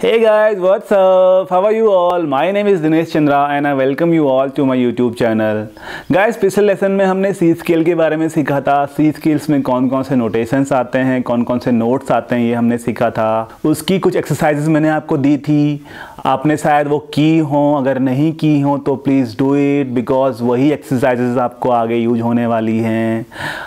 Hey guys, what's up? How are you all? My name is Dinesh Chandra and I welcome you all to my YouTube channel. Guys, पिछले lesson में हमने सी scale के बारे में सीखा था। सी scales में कौन कौन से नोटेशंस आते हैं, कौन कौन से नोट्स आते हैं, ये हमने सीखा था। उसकी कुछ एक्सरसाइजेस मैंने आपको दी थी, आपने शायद वो की हो। अगर नहीं की हो तो प्लीज़ डू इट, बिकॉज वही एक्सरसाइजेस आपको आगे यूज होने वाली हैं।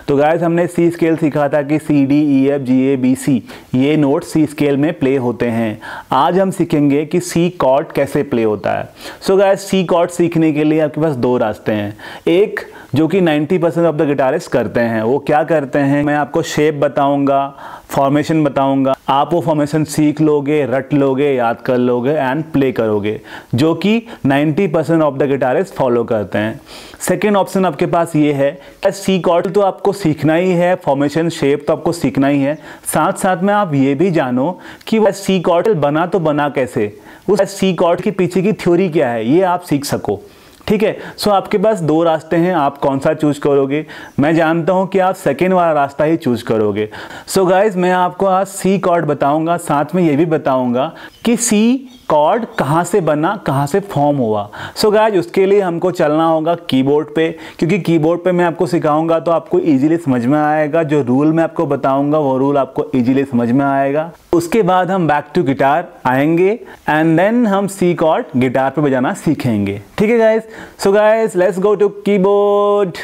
तो गाइस, हमने सी स्केल सीखा था कि C D E F G A B C ये नोट सी स्केल में प्ले होते हैं। आज हम सीखेंगे कि सी कॉर्ड कैसे प्ले होता है। सो गाइस, सी कॉर्ड सीखने के लिए आपके पास दो रास्ते हैं। एक जो कि 90% ऑफ द गिटारिस्ट करते हैं, वो क्या करते हैं, मैं आपको शेप बताऊंगा, फॉर्मेशन बताऊंगा, आप वो फॉर्मेशन सीख लोगे, रट लोगे, याद कर लोगे एंड प्ले करोगे, जो कि 90% ऑफ द गिटारिस्ट फॉलो करते हैं। सेकेंड ऑप्शन आपके पास ये है, सी कॉर्ड तो आपको सीखना ही है, फॉर्मेशन शेप तो आपको सीखना ही है, साथ साथ में आप ये भी जानो कि वह सी कॉर्ड बना तो बना कैसे, उस सी कॉर्ड के पीछे की थ्योरी क्या है, ये आप सीख सको। ठीक है। सो आपके पास दो रास्ते हैं, आप कौन सा चूज करोगे? मैं जानता हूं कि आप सेकेंड वाला रास्ता ही चूज करोगे। सो गाइज, मैं आपको आज सी कॉर्ड बताऊंगा, साथ में ये भी बताऊंगा कि सी कॉर्ड कहाँ से बना, कहाँ से फॉर्म हुआ। सो गाइज, उसके लिए हमको चलना होगा कीबोर्ड पे, क्योंकि कीबोर्ड पे मैं आपको सिखाऊंगा तो आपको इजीली समझ में आएगा। जो रूल मैं आपको बताऊंगा वो रूल आपको इजीली समझ में आएगा। उसके बाद हम बैक टू गिटार आएंगे एंड देन हम सी कॉर्ड गिटार पे बजाना सीखेंगे। ठीक है guys? So guys, let's go to keyboard.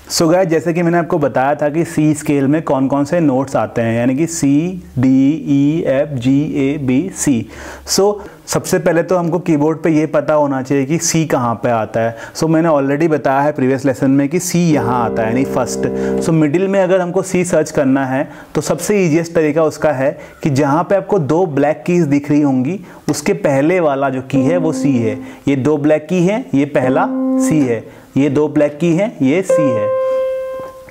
So guys, जैसे कि मैंने आपको बताया था कि सी स्केल में कौन कौन से नोट्स आते हैं, यानी कि C D E F G A B C. So सबसे पहले तो हमको कीबोर्ड पे ये पता होना चाहिए कि सी कहाँ पे आता है। सो मैंने ऑलरेडी बताया है प्रीवियस लेसन में कि सी यहाँ आता है, यानी फर्स्ट। सो मिडिल में अगर हमको सी सर्च करना है तो सबसे ईजीएस्ट तरीका उसका है कि जहाँ पे आपको दो ब्लैक कीज दिख रही होंगी, उसके पहले वाला जो की है वो सी है। ये दो ब्लैक की है, ये पहला सी है, ये दो ब्लैक की है, ये सी है।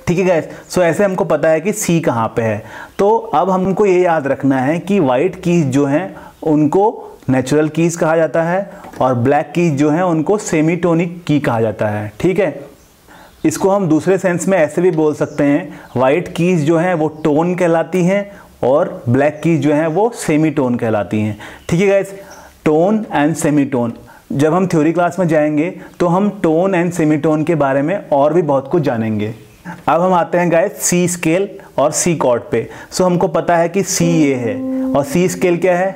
ठीक है गाइस? सो ऐसे हमको पता है कि सी कहाँ पे है। तो अब हमको ये याद रखना है कि वाइट कीज जो हैं उनको नेचुरल कीज कहा जाता है और ब्लैक कीज जो हैं उनको सेमीटोनिक की कहा जाता है। ठीक है? इसको हम दूसरे सेंस में ऐसे भी बोल सकते हैं, वाइट कीज जो हैं वो टोन कहलाती हैं और ब्लैक कीज जो हैं वो सेमीटोन कहलाती हैं। ठीक है गाइस? टोन एंड सेमीटोन, जब हम थ्योरी क्लास में जाएंगे तो हम टोन एंड सेमीटोन के बारे में और भी बहुत कुछ जानेंगे। अब हम आते हैं गाइस सी स्केल और सी कॉर्ड पे। सो हमको पता है कि सी ये है और सी स्केल क्या है?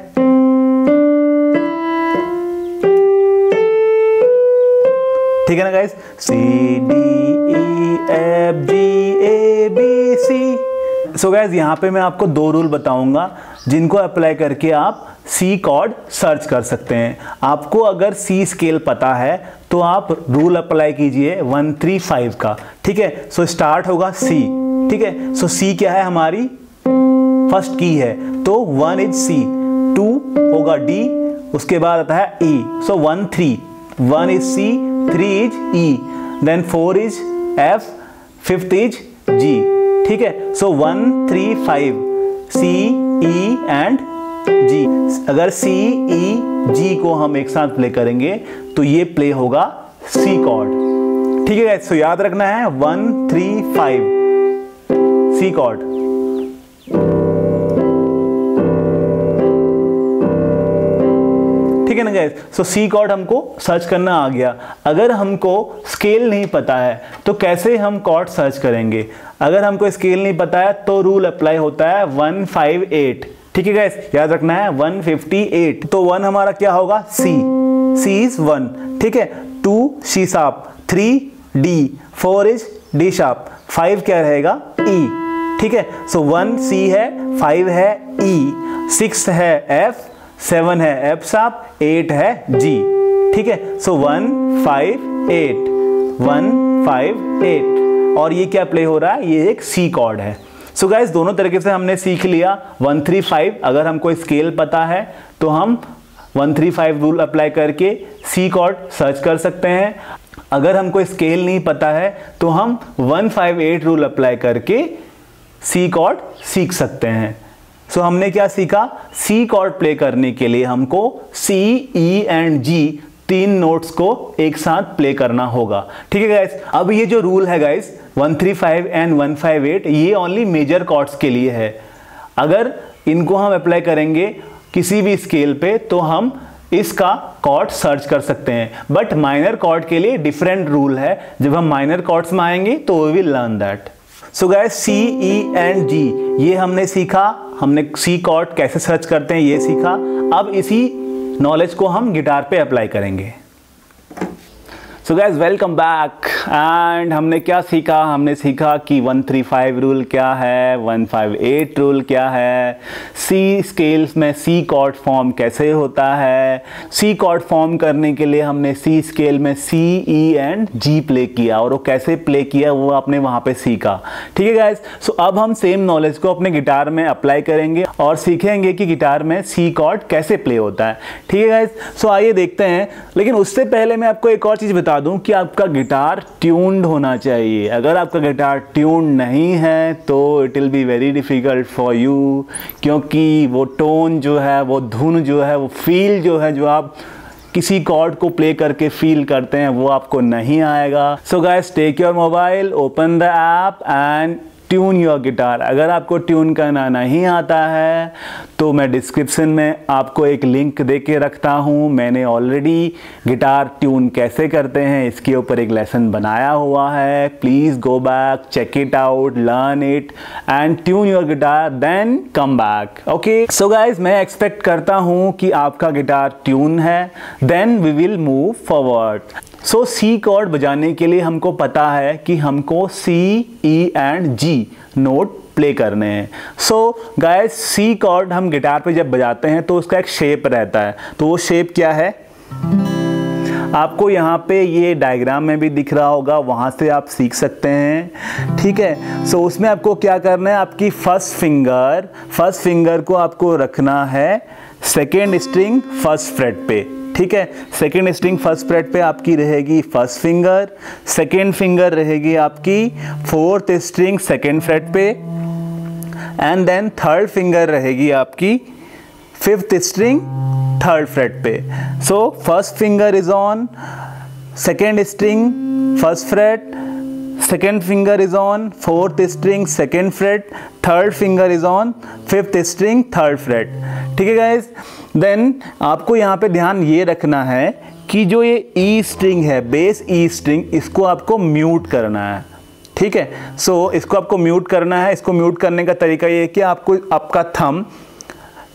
ठीक है ना guys? C D E F G A B C. So guys, यहाँ पे मैं आपको दो रूल बताऊंगा जिनको अप्लाई करके आप सी कॉर्ड सर्च कर सकते हैं। आपको अगर सी स्केल पता है तो आप रूल अप्लाई कीजिए 135 का। ठीक है? सो स्टार्ट होगा सी। ठीक है? सो सी क्या है? हमारी फर्स्ट की है, तो 1 इज सी, 2 होगा डी, उसके बाद आता है E. So 1 3, 1 is C, 3 is E, then 4 is F, 5th is G. ठीक है? So 1 3 5 C E and G. अगर सी ई जी को हम एक साथ प्ले करेंगे तो ये प्ले होगा सी कॉर्ड। ठीक है? सो याद रखना है 1 3 5 सी कॉर्ड। ठीक है ना गाइस? सो सी कॉर्ड हमको सर्च करना आ गया। अगर हमको स्केल नहीं पता है तो कैसे हम कॉर्ड सर्च करेंगे? अगर हमको स्केल नहीं पता है तो रूल अप्लाई होता है 158। ठीक है गाइस? याद रखना है 158। तो 1 हमारा क्या होगा? C, C is 1। ठीक है? 2 C sharp, 3 D, 4 is D sharp, 5 क्या रहेगा? ई। ठीक है? सो 1 सी है, 5 है ई, 6 है एफ, 7 है एफ शार्प, 8 है जी। ठीक है? सो 1 5 8, 1 5 8, और ये क्या प्ले हो रहा है? ये एक सी कॉर्ड है। सो गाइस, दोनों तरीके से हमने सीख लिया। 135, अगर हमको स्केल पता है तो हम 135 रूल अप्लाई करके सी कॉर्ड सर्च कर सकते हैं। अगर हमको स्केल नहीं पता है तो हम 158 रूल अप्लाई करके सी कॉर्ड सीख सकते हैं। सो हमने क्या सीखा? सी कॉर्ड प्ले करने के लिए हमको सी, ई एंड जी तीन नोट्स को एक साथ प्ले करना होगा। ठीक है गाइस? अब ये जो रूल है गाइस 135 एंड 158, ये ओनली मेजर कॉर्ड्स के लिए है। अगर इनको हम अप्लाई करेंगे किसी भी स्केल पे, तो हम इसका कॉर्ड सर्च कर सकते हैं। बट माइनर कॉर्ड के लिए डिफरेंट रूल है, जब हम माइनर कॉर्ड्स में आएंगे तो we will learn that. So guys, C, E and G ये हमने सीखा, हमने सी कॉर्ड कैसे सर्च करते हैं ये सीखा। अब इसी नॉलेज को हम गिटार पे अप्लाई करेंगे। So guys, welcome back. And हमने क्या सीखा? हमने सीखा कि 135 रूल क्या है, 158 रूल क्या है, सी स्केल्स में सी कॉर्ड फॉर्म कैसे होता है। सी कॉर्ड फॉर्म करने के लिए हमने सी स्केल में सी, ई एंड जी प्ले किया, और वो कैसे प्ले किया वो आपने वहाँ पे सीखा। ठीक है गाइस, सो अब हम सेम नॉलेज को अपने गिटार में अप्लाई करेंगे और सीखेंगे कि गिटार में सी कॉर्ड कैसे प्ले होता है। ठीक है गाइस, सो आइए देखते हैं। लेकिन उससे पहले मैं आपको एक और चीज़ बता दूं कि आपका गिटार ट्यून्ड होना चाहिए। अगर आपका गिटार ट्यून्ड नहीं है तो it will be very difficult for you, क्योंकि वो टोन जो है, वो धुन जो है, वो फील जो है, जो आप किसी कॉर्ड को प्ले करके फील करते हैं, वो आपको नहीं आएगा। So guys, take your mobile, open the app and tune your guitar. अगर आपको ट्यून करना नहीं आता है तो मैं डिस्क्रिप्शन में आपको एक लिंक दे के रखता हूँ। मैंने ऑलरेडी गिटार ट्यून कैसे करते हैं इसके ऊपर एक लेसन बनाया हुआ है। Please go back, check it out, learn it and tune your guitar, then come back. Okay, so guys, मैं एक्सपेक्ट करता हूँ कि आपका गिटार ट्यून है, then we will move forward. So C chord बजाने के लिए हमको पता है कि हमको C, E and G note play करने हैं। सो गाइस, सी कॉर्ड हम गिटार पे जब बजाते हैं तो उसका एक शेप रहता है। तो वो शेप क्या है? आपको यहाँ पे ये डायग्राम में भी दिख रहा होगा, वहाँ से आप सीख सकते हैं। ठीक है, सो उसमें आपको क्या करना है, आपकी फर्स्ट फिंगर को आपको रखना है सेकेंड स्ट्रिंग फर्स्ट फ्रेट पे। ठीक है, सेकेंड स्ट्रिंग फर्स्ट फ्रेट पे आपकी रहेगी फर्स्ट फिंगर, सेकेंड फिंगर रहेगी आपकी फोर्थ स्ट्रिंग सेकेंड फ्रेट पे, एंड देन थर्ड फिंगर रहेगी आपकी फिफ्थ स्ट्रिंग थर्ड फ्रेट पे। So first finger is on second string first freight, second finger is on fourth string second freight, third finger is on fifth string third freight. ठीक है guys, then आपको यहाँ पे ध्यान ये रखना है कि जो ये ई स्ट्रिंग है, बेस ई स्ट्रिंग, इसको आपको म्यूट करना है। ठीक है, सो इसको आपको म्यूट करना है। इसको म्यूट करने का तरीका ये है कि आपको आपका थंब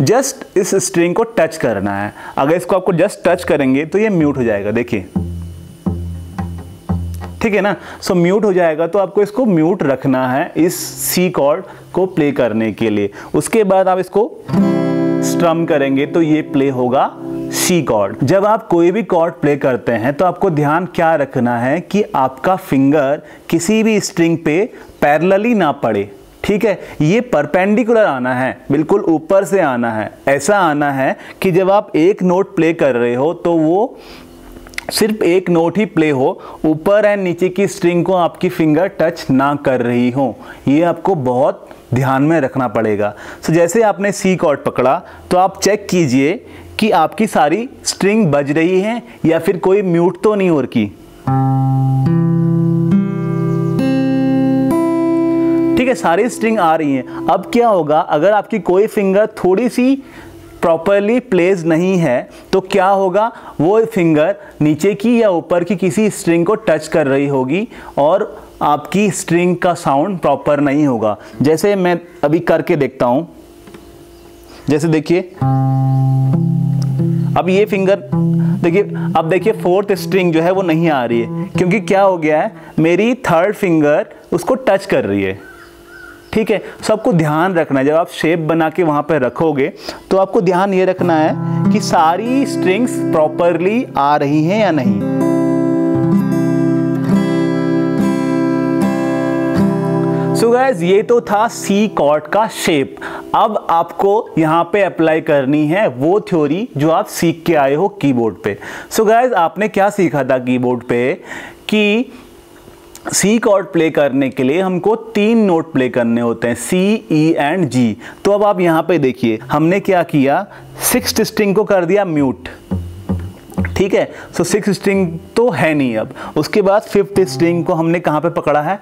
जस्ट इस स्ट्रिंग को टच करना है। अगर इसको आपको जस्ट टच करेंगे तो ये म्यूट हो जाएगा, देखिए। ठीक है ना, सो म्यूट हो जाएगा, तो आपको इसको म्यूट रखना है इस सी कॉर्ड को प्ले करने के लिए। उसके बाद आप इसको स्ट्रम करेंगे तो ये प्ले होगा सी कॉर्ड। जब आप कोई भी कॉर्ड प्ले करते हैं तो आपको ध्यान क्या रखना है कि आपका फिंगर किसी भी स्ट्रिंग पे पैरेलली ना पड़े। ठीक है, ये परपेंडिकुलर आना है, बिल्कुल ऊपर से आना है। ऐसा आना है कि जब आप एक नोट प्ले कर रहे हो तो वो सिर्फ एक नोट ही प्ले हो, ऊपर एंड नीचे की स्ट्रिंग को आपकी फिंगर टच ना कर रही हो। ये आपको बहुत ध्यान में रखना पड़ेगा। सो जैसे आपने सी कॉर्ड पकड़ा तो आप चेक कीजिए कि आपकी सारी स्ट्रिंग बज रही हैं या फिर कोई म्यूट तो नहीं हो रही। ठीक है, सारी स्ट्रिंग आ रही हैं। अब क्या होगा, अगर आपकी कोई फिंगर थोड़ी सी प्रॉपरली प्लेस नहीं है तो क्या होगा, वो फिंगर नीचे की या ऊपर की किसी स्ट्रिंग को टच कर रही होगी और आपकी स्ट्रिंग का साउंड प्रॉपर नहीं होगा। जैसे मैं अभी करके देखता हूं, जैसे देखिए, अब ये फिंगर देखिए, अब देखिए फोर्थ स्ट्रिंग जो है वो नहीं आ रही है, क्योंकि क्या हो गया है, मेरी थर्ड फिंगर उसको टच कर रही है। ठीक है, सबको ध्यान रखना है। जब आप शेप बना के वहां पर रखोगे तो आपको ध्यान ये रखना है कि सारी स्ट्रिंग्स प्रॉपरली आ रही हैं या नहीं। सो गाइस, ये तो था सी कॉर्ड का शेप। अब आपको यहाँ पे अप्लाई करनी है वो थ्योरी जो आप सीख के आए हो कीबोर्ड पे। सो गाइस, आपने क्या सीखा था कीबोर्ड पे कि सी कॉर्ड प्ले करने के लिए हमको 3 नोट प्ले करने होते हैं, सी, ई एंड जी। तो अब आप यहाँ पे देखिए, हमने क्या किया, 6th स्ट्रिंग को कर दिया म्यूट। ठीक है, सो 6th स्ट्रिंग तो है नहीं अब। उसके बाद 5th स्ट्रिंग को हमने कहाँ पे पकड़ा है,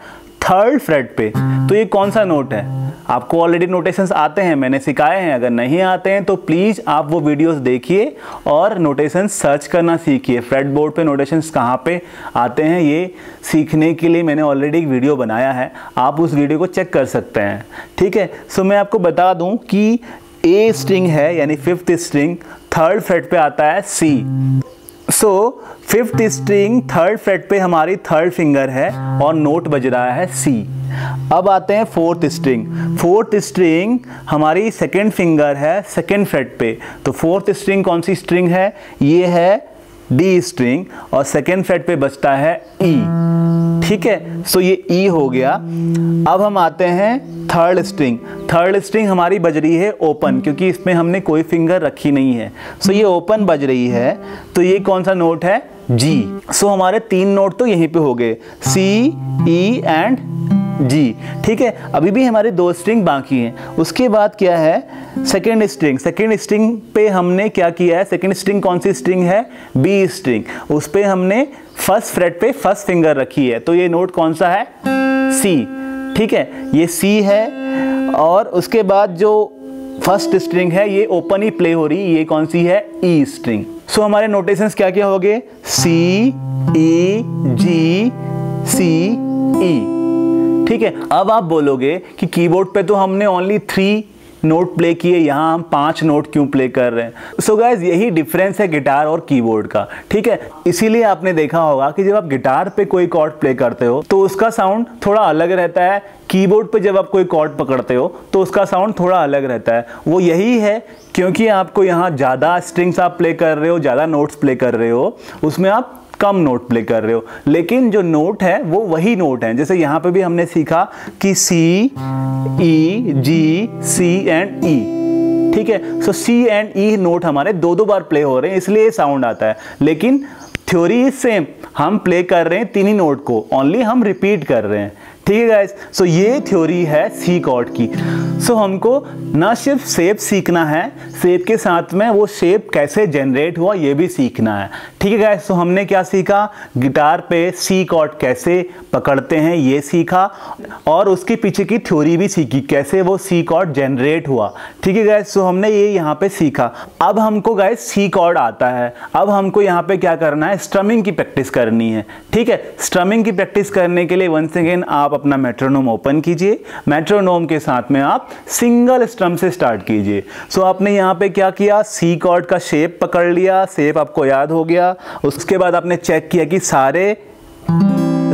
थर्ड फ्रेट पे। तो ये कौन सा नोट है? आपको ऑलरेडी नोटेशंस आते हैं, मैंने सिखाए हैं। अगर नहीं आते हैं तो प्लीज़ आप वो वीडियोस देखिए और नोटेशंस सर्च करना सीखिए। फ्रेट बोर्ड पे नोटेशंस कहाँ पे आते हैं ये सीखने के लिए मैंने ऑलरेडी एक वीडियो बनाया है, आप उस वीडियो को चेक कर सकते हैं। ठीक है, सो मैं आपको बता दूं कि ए स्ट्रिंग है यानी फिफ्थ स्ट्रिंग, थर्ड फ्रेट पे आता है C. So fifth string third fret पे हमारी थर्ड फिंगर है और नोट बज रहा है सी। अब आते हैं फोर्थ स्ट्रिंग। फोर्थ स्ट्रिंग हमारी सेकेंड फिंगर है सेकेंड फ्रेट पे। तो फोर्थ स्ट्रिंग कौन सी स्ट्रिंग है? ये है डी स्ट्रिंग और सेकेंड फ्रेट पे बजता है ई। ठीक है, सो ये ई हो गया। अब हम आते हैं थर्ड स्ट्रिंग। थर्ड स्ट्रिंग हमारी बज रही है ओपन, क्योंकि इसमें हमने कोई फिंगर रखी नहीं है। सो ये ओपन बज रही है। तो ये कौन सा नोट है? जी। सो हमारे तीन नोट तो यहीं पे हो गए, सी, ई एंड जी। ठीक है, अभी भी हमारे दो स्ट्रिंग बाकी हैं। उसके बाद क्या है? Second string. सेकेंड स्ट्रिंग पे हमने क्या किया है? सेकेंड स्ट्रिंग कौन सी स्ट्रिंग है? B string. उस पे हमने फर्स्ट फ्रेट पे फर्स्ट फिंगर रखी है। तो ये नोट कौन सा है? सी। ठीक है, ये सी है। और उसके बाद जो फर्स्ट स्ट्रिंग है ये ओपन ही प्ले हो रही, ये कौन सी है? ई स्ट्रिंग। सो हमारे नोटेशंस क्या क्या हो गए? सी, ई, जी, सी, ई। ठीक है, अब आप बोलोगे कि कीबोर्ड पे तो हमने ओनली 3 नोट प्ले किए, यहाँ हम 5 नोट क्यों प्ले कर रहे हैं? सो गाइज यही डिफरेंस है गिटार और कीबोर्ड का। ठीक है, इसीलिए आपने देखा होगा कि जब आप गिटार पे कोई कॉर्ड प्ले करते हो तो उसका साउंड थोड़ा अलग रहता है, कीबोर्ड पे जब आप कोई कॉर्ड पकड़ते हो तो उसका साउंड थोड़ा अलग रहता है। वो यही है क्योंकि आपको यहाँ ज़्यादा स्ट्रिंग्स आप प्ले कर रहे हो, ज़्यादा नोट्स प्ले कर रहे हो, उसमें आप कम नोट प्ले कर रहे हो, लेकिन जो नोट है वो वही नोट है। जैसे यहाँ पे भी हमने सीखा कि सी, ई, जी, सी एंड ई। ठीक है, सो सी एंड ई नोट हमारे दो दो बार प्ले हो रहे हैं, इसलिए साउंड आता है। लेकिन थ्योरी इज सेम, हम प्ले कर रहे हैं तीन ही नोट को, ओनली हम रिपीट कर रहे हैं। ठीक है गाइस, सो ये थ्योरी है सी कॉर्ड की। सो हमको ना सिर्फ शेप सीखना है, शेप के साथ में वो शेप कैसे जनरेट हुआ ये भी सीखना है। ठीक है गाइस, सो हमने क्या सीखा? गिटार पे सी कॉर्ड कैसे पकड़ते हैं ये सीखा, और उसके पीछे की थ्योरी भी सीखी, कैसे वो सी कॉर्ड जनरेट हुआ। ठीक है गाइस, सो हमने ये यहाँ पे सीखा। अब हमको गाइस सी कॉर्ड आता है, अब हमको यहाँ पे क्या करना है? स्ट्रमिंग की प्रैक्टिस करनी है। ठीक है, स्ट्रमिंग की प्रैक्टिस करने के लिए वंस अगेन आप अपना मेट्रोनोम ओपन कीजिए। मेट्रोनोम के साथ में आप सिंगल स्ट्रम से स्टार्ट कीजिए। सो आपने यहाँ पे क्या किया? सी कॉर्ड का शेप पकड़ लिया, शेप आपको याद हो गया। उसके बाद आपने चेक किया कि सारे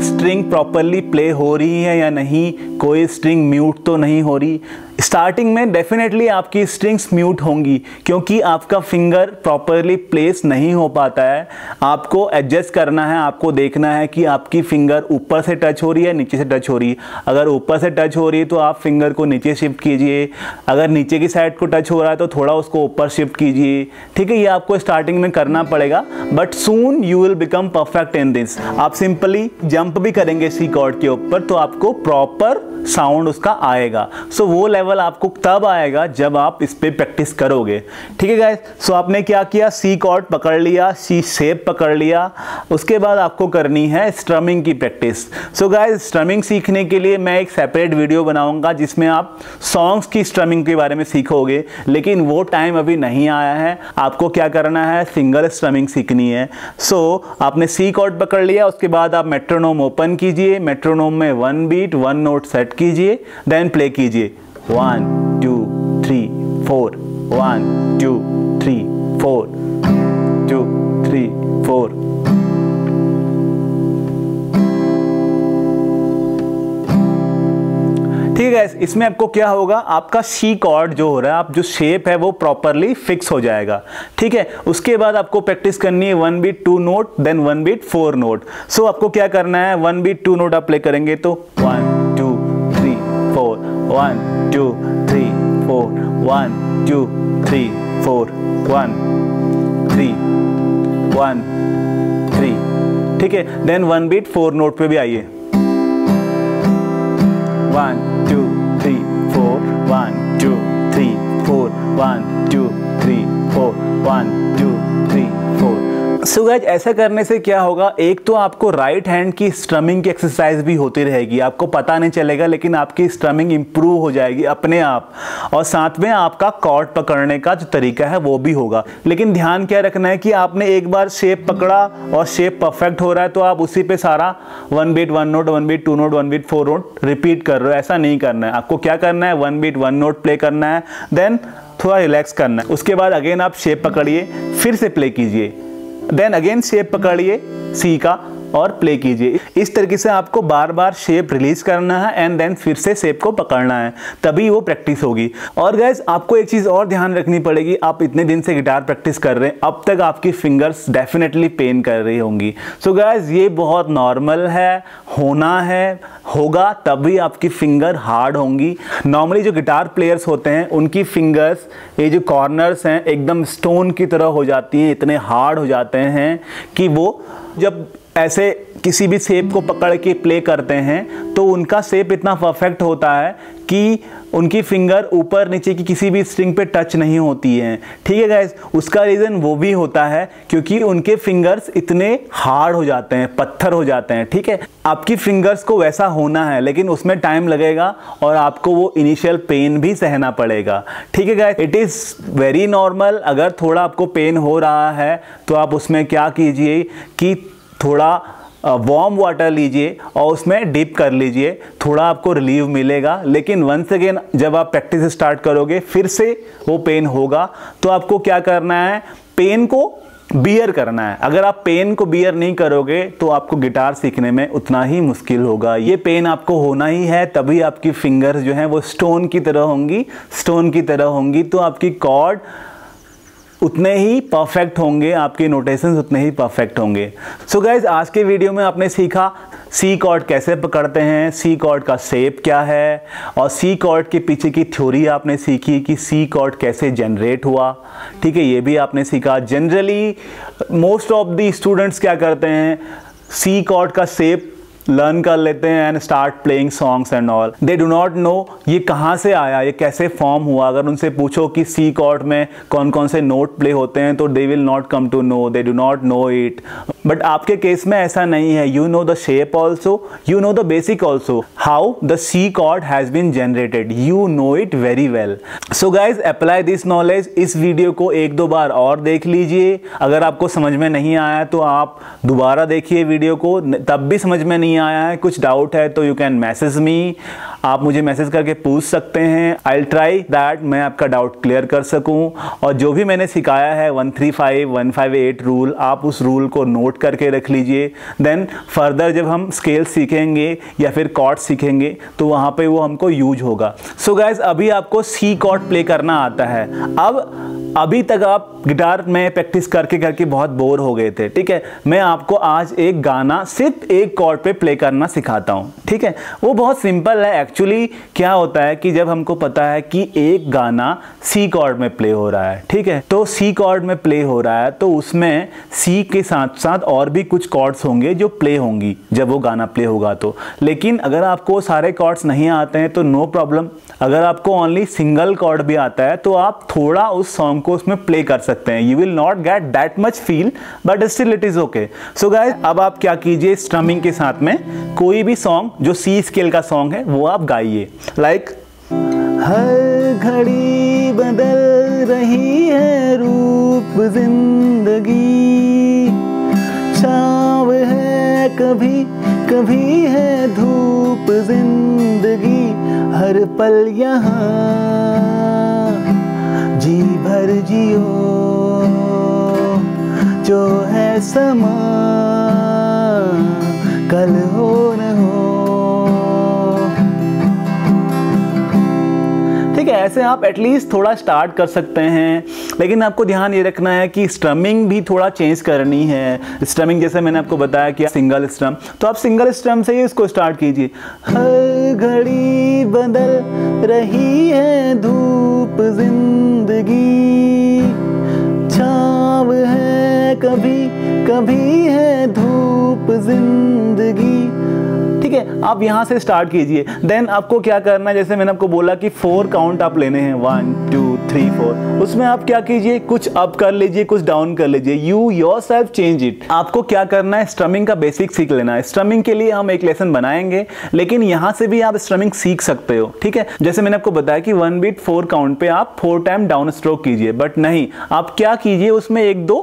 स्ट्रिंग प्रॉपरली प्ले हो रही है या नहीं, कोई स्ट्रिंग म्यूट तो नहीं हो रही। स्टार्टिंग में डेफिनेटली आपकी स्ट्रिंग्स म्यूट होंगी क्योंकि आपका फिंगर प्रॉपरली प्लेस नहीं हो पाता है। आपको एडजस्ट करना है, आपको देखना है कि आपकी फिंगर ऊपर से टच हो रही है, नीचे से टच हो रही है। अगर ऊपर से टच हो रही है तो आप फिंगर को नीचे शिफ्ट कीजिए, अगर नीचे की साइड को टच हो रहा है तो थोड़ा उसको ऊपर शिफ्ट कीजिए। ठीक है, ये आपको स्टार्टिंग में करना पड़ेगा, but soon you will become perfect in this. आप सिंपली जंप भी करेंगे सी कॉर्ड के ऊपर तो आपको प्रॉपर साउंड उसका आएगा। सो वो लेवल आपको तब आएगा जब आप इस पे प्रैक्टिस करोगे। ठीक है गाइस, सो आपने क्या किया? सी कॉर्ड पकड़ लिया, सी शेप पकड़ लिया। उसके बाद आपको करनी है स्ट्रमिंग की प्रैक्टिस। सो गाइस, स्ट्रमिंग सीखने के लिए मैं एक सेपरेट वीडियो बनाऊंगा जिसमें आप सॉन्ग्स की स्ट्रमिंग के बारे में सीखोगे, लेकिन वो टाइम अभी नहीं आया है। आपको क्या करना है? सिंगल स्ट्रमिंग सीखनी है। सो आपने सी कॉर्ड पकड़ लिया, उसके बाद आप मेट्रोनोम ओपन कीजिए, मेट्रोनोम में 1 बीट 1 नोट सेट कीजिए, देन प्ले कीजिए 1 2 3 4 1 2 3 4 2 3 4। ठीक है गाइस, इसमें आपको क्या होगा? आपका सी कॉर्ड जो हो रहा है, आप जो शेप है वो प्रॉपरली फिक्स हो जाएगा। ठीक है, उसके बाद आपको प्रैक्टिस करनी है 1 beat 2 note, then 1 beat 4 note. So आपको क्या करना है? 1 बीट 2 नोट आप प्ले करेंगे तो 1 2 3 4 1 2 3 4 1 2 3 4 1 3 1 3। ठीक है, देन 1 बीट 4 नोट पे भी आइए 1 2 3 4 1 2 3 4 1 2 3 4 1 2 3 4। सो गाइस ऐसा करने से क्या होगा, एक तो आपको राइट हैंड की स्ट्रमिंग की एक्सरसाइज भी होती रहेगी, आपको पता नहीं चलेगा लेकिन आपकी स्ट्रमिंग इंप्रूव हो जाएगी अपने आप, और साथ में आपका कॉर्ड पकड़ने का जो तरीका है वो भी होगा। लेकिन ध्यान क्या रखना है कि आपने एक बार शेप पकड़ा और शेप परफेक्ट हो रहा है तो आप उसी पे सारा 1 beat 1 note, 1 beat 2 note, 1 beat 4 note repeat कर रहे हो, ऐसा नहीं करना है। आपको क्या करना है, 1 बीट 1 नोट प्ले करना है, देन थोड़ा रिलैक्स करना है, उसके बाद अगेन आप शेप पकड़िए, फिर से प्ले कीजिए, देन अगेन शेप पकड़िए सी का और प्ले कीजिए। इस तरीके से आपको बार बार शेप रिलीज करना है एंड देन फिर से शेप को पकड़ना है, तभी वो प्रैक्टिस होगी। और गाइज आपको एक चीज़ और ध्यान रखनी पड़ेगी, आप इतने दिन से गिटार प्रैक्टिस कर रहे हैं, अब तक आपकी फिंगर्स डेफिनेटली पेन कर रही होंगी। सो गाइज ये बहुत नॉर्मल है, होना है, होगा तभी आपकी फिंगर हार्ड होंगी। नॉर्मली जो गिटार प्लेयर्स होते हैं उनकी फिंगर्स, ये जो कॉर्नर्स हैं एकदम स्टोन की तरह हो जाती हैं, इतने हार्ड हो जाते हैं कि वो जब ऐसे किसी भी शेप को पकड़ के प्ले करते हैं तो उनका शेप इतना परफेक्ट होता है कि उनकी फिंगर ऊपर नीचे की किसी भी स्ट्रिंग पे टच नहीं होती है। ठीक है गाइस, उसका रीज़न वो भी होता है क्योंकि उनके फिंगर्स इतने हार्ड हो जाते हैं, पत्थर हो जाते हैं। ठीक है, आपकी फिंगर्स को वैसा होना है लेकिन उसमें टाइम लगेगा और आपको वो इनिशियल पेन भी सहना पड़ेगा। ठीक है guys, it is very normal. अगर थोड़ा आपको पेन हो रहा है तो आप उसमें क्या कीजिए कि थोड़ा वार्म वाटर लीजिए और उसमें डिप कर लीजिए, थोड़ा आपको रिलीव मिलेगा। लेकिन वंस अगेन जब आप प्रैक्टिस स्टार्ट करोगे फिर से वो पेन होगा, तो आपको क्या करना है, पेन को बियर करना है। अगर आप पेन को बियर नहीं करोगे तो आपको गिटार सीखने में उतना ही मुश्किल होगा। ये पेन आपको होना ही है, तभी आपकी फिंगर्स जो हैं वो स्टोन की तरह होंगी, स्टोन की तरह होंगी, तो आपकी कॉर्ड उतने ही परफेक्ट होंगे, आपके नोटेशंस उतने ही परफेक्ट होंगे। सो गाइज आज के वीडियो में आपने सीखा सी कॉर्ड कैसे पकड़ते हैं, सी कॉर्ड का शेप क्या है, और सी कॉर्ड के पीछे की थ्योरी आपने सीखी कि सी कॉर्ड कैसे जनरेट हुआ। ठीक है, ये भी आपने सीखा। Generally most of the students क्या करते हैं, सी कॉर्ड का शेप लर्न कर लेते हैं and start playing songs and all. They do not no ये कहाँ से आया, ये कैसे फॉर्म हुआ। अगर उनसे पूछो कि सी कॉर्ड में कौन कौन से नोट प्ले होते हैं तो they will not come to know, they do not know it. But आपके केस में ऐसा नहीं है, you know the shape also, you know the basic also, how the C chord has been generated, you know it very well. So guys apply this knowledge. इस video को 1-2 बार और देख लीजिए। अगर आपको समझ में नहीं आया तो आप दोबारा देखिए वीडियो को, तब भी समझ में नहीं आया है, कुछ डाउट है तो यू कैन मैसेज मी, आप मुझे मैसेज करके पूछ सकते हैं। आई विल ट्राई दैट मैं आपका डाउट क्लियर कर सकूं। और जो भी मैंने सिखाया है 135, 158 रूल, आप उस रूल को नोट करके रख लीजिए। देन फर्दर जब हम स्केल सीखेंगे या फिर कॉर्ड सीखेंगे तो वहाँ पे वो हमको यूज होगा। सो गाइज अभी आपको सी कॉर्ड प्ले करना आता है। अभी तक आप गिटार में प्रैक्टिस करके करके बहुत बोर हो गए थे। ठीक है, मैं आपको आज एक गाना सिर्फ एक कॉर्ड पे प्ले करना सिखाता हूँ। ठीक है, वो बहुत सिंपल है। एक्चुअली क्या होता है कि जब हमको पता है कि एक गाना सी कॉर्ड में प्ले हो रहा है, ठीक है, तो सी कॉर्ड में प्ले हो रहा है तो उसमें सी के साथ साथ और भी कुछ कॉर्ड्स होंगे जो प्ले होंगी जब वो गाना प्ले होगा तो। लेकिन अगर आपको सारे कॉर्ड्स नहीं आते हैं तो नो प्रॉब्लम। अगर आपको ओनली सिंगल कॉर्ड भी आता है तो आप थोड़ा उस सॉन्ग को उसमें प्ले कर सकते हैं। You will not get that much feel but still it is okay. So guys अब आप क्या कीजिए, स्ट्रमिंग के साथ में कोई भी सॉन्ग जो सी स्केल का सॉन्ग है वो आप गाइए। लाइक हर घड़ी बदल रही है रूप जिंदगी, छाँव है कभी कभी है धूप जिंदगी, हर पल यहाँ जी भर जियो, जो है समा कल हो न हो। ठीक है, ऐसे आप एटलीस्ट थोड़ा स्टार्ट कर सकते हैं। लेकिन आपको ध्यान ये रखना है कि स्ट्रमिंग भी थोड़ा चेंज करनी है। स्ट्रमिंग जैसे मैंने आपको बताया कि सिंगल स्ट्रम, तो आप सिंगल स्ट्रम से ही इसको स्टार्ट कीजिए। हर घड़ी बदल रही है धूप जिंदगी, छाँव है कभी कभी है धूप जिंदगी। ठीक है, आप यहाँ से स्टार्ट कीजिए। देन आपको क्या करना है, जैसे मैंने आपको बोला कि 4 काउंट आप लेने हैं, 1 2 3 4। उसमें आप क्या कीजिए, कुछ अप कर लीजिए, कुछ डाउन कर लीजिए, यू योरसेल्फ चेंज इट। आपको क्या करना है, स्ट्रमिंग का बेसिक सीख लेना है। स्ट्रमिंग के लिए हम एक लेसन बनाएंगे, लेकिन यहाँ से भी आप स्ट्रमिंग सीख सकते हो, ठीक है। जैसे मैंने आपको बताया कि 1 बीट 4 काउंट पे आप 4 टाइम डाउन स्ट्रोक कीजिए, बट नहीं, आप क्या कीजिए, उसमें 1 2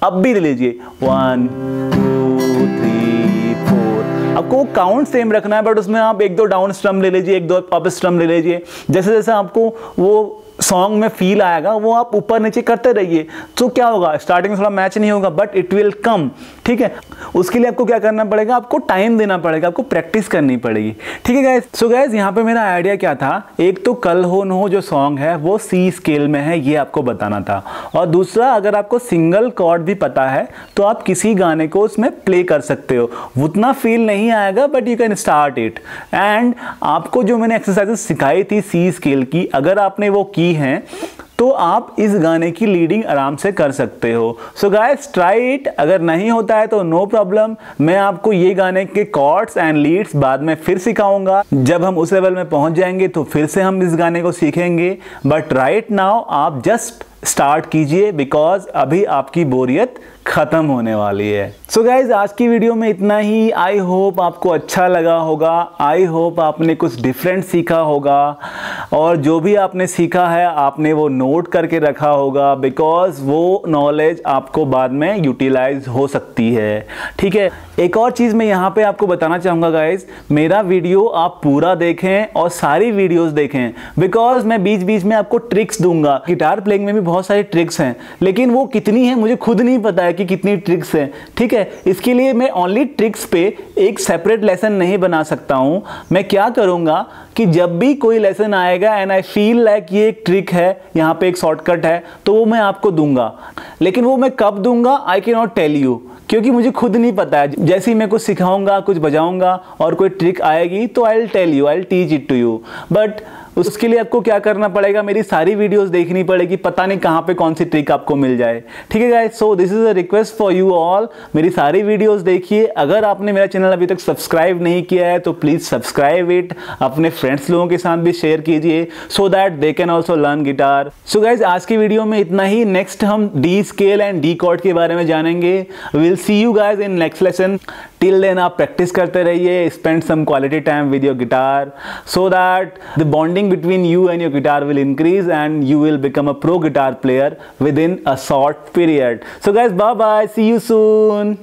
अप भी ले लीजिए, 1 2 3 4। आपको काउंट सेम रखना है, बट उसमें आप 1 2 डाउन स्ट्रम ले लीजिए, 1 2 अप स्ट्रम ले लीजिए। जैसे जैसे आपको वो सॉन्ग में फील आएगा, वो आप ऊपर नीचे करते रहिए। तो क्या होगा, स्टार्टिंग में थोड़ा मैच नहीं होगा, बट इट विल कम, ठीक है। उसके लिए आपको क्या करना पड़ेगा, आपको टाइम देना पड़ेगा, आपको प्रैक्टिस करनी पड़ेगी, ठीक है गाइस। सो गाइस, यहाँ पे मेरा आइडिया क्या था, एक तो कल हो न हो जो सॉन्ग है वो सी स्केल में है, ये आपको बताना था। और दूसरा, अगर आपको सिंगल कॉर्ड भी पता है तो आप किसी गाने को उसमें प्ले कर सकते हो, उतना फील नहीं आएगा, but you can start it. And आपको जो मैंने एक्सरसाइजेस सिखाई थी सी स्केल की, अगर आपने वो की हैं तो आप इस गाने की लीडिंग आराम से कर सकते हो। So guys, try it. अगर नहीं होता है तो नो प्रॉब्लम, मैं आपको ये गाने के कॉर्ड्स एंड लीड्स बाद में फिर सिखाऊंगा। जब हम उस लेवल में पहुंच जाएंगे तो फिर से हम इस गाने को सीखेंगे, बट राइट नाउ आप जस्ट स्टार्ट कीजिए, बिकॉज अभी आपकी बोरियत खत्म होने वाली है। सो गाइज, आज की वीडियो में इतना ही। आई होप आपको अच्छा लगा होगा, आई होप आपने कुछ डिफरेंट सीखा होगा, और जो भी आपने सीखा है आपने वो नोट करके रखा होगा, बिकॉज वो नॉलेज आपको बाद में यूटिलाइज हो सकती है, ठीक है। एक और चीज़ मैं यहाँ पे आपको बताना चाहूँगा गाइज, मेरा वीडियो आप पूरा देखें और सारी वीडियोस देखें, बिकॉज मैं बीच बीच में आपको ट्रिक्स दूंगा। गिटार प्लेइंग में भी बहुत सारी ट्रिक्स हैं, लेकिन वो कितनी है मुझे खुद नहीं पता है कि कितनी ट्रिक्स हैं, ठीक है। इसके लिए मैं ओनली ट्रिक्स पे एक सेपरेट लेसन नहीं बना सकता हूँ। मैं क्या करूँगा कि जब भी कोई लेसन आएगा एंड आई फील लाइक ये एक ट्रिक है, यहाँ पे एक शॉर्टकट है, तो वो मैं आपको दूंगा, लेकिन वो मैं कब दूंगा I can not tell you, क्योंकि मुझे खुद नहीं पता है। जैसे ही मैं कुछ सिखाऊंगा, कुछ बजाऊंगा और कोई ट्रिक आएगी तो I will tell you, I will teach it to you, but उसके लिए आपको क्या करना पड़ेगा, मेरी सारी वीडियोस देखनी पड़ेगी, पता नहीं कहाँ पे कौन सी ट्रिक आपको मिल जाए, ठीक है guys. So this is a request for you all, मेरी सारी वीडियोस देखिए। अगर आपने मेरा चैनल अभी तक सब्सक्राइब नहीं किया है तो प्लीज सब्सक्राइब इट, अपने फ्रेंड्स लोगों के साथ भी शेयर कीजिए, so that they can also learn guitar. So guys, आज की वीडियो में इतना ही। नेक्स्ट हम D scale and D chord के बारे में जानेंगे। Will see you guys in next lesson. Till then आप प्रैक्टिस करते रहिए, spend some quality time with your guitar, so that the bonding between you and your guitar will increase and you will become a pro guitar player within a short period. So guys, bye bye, see you soon.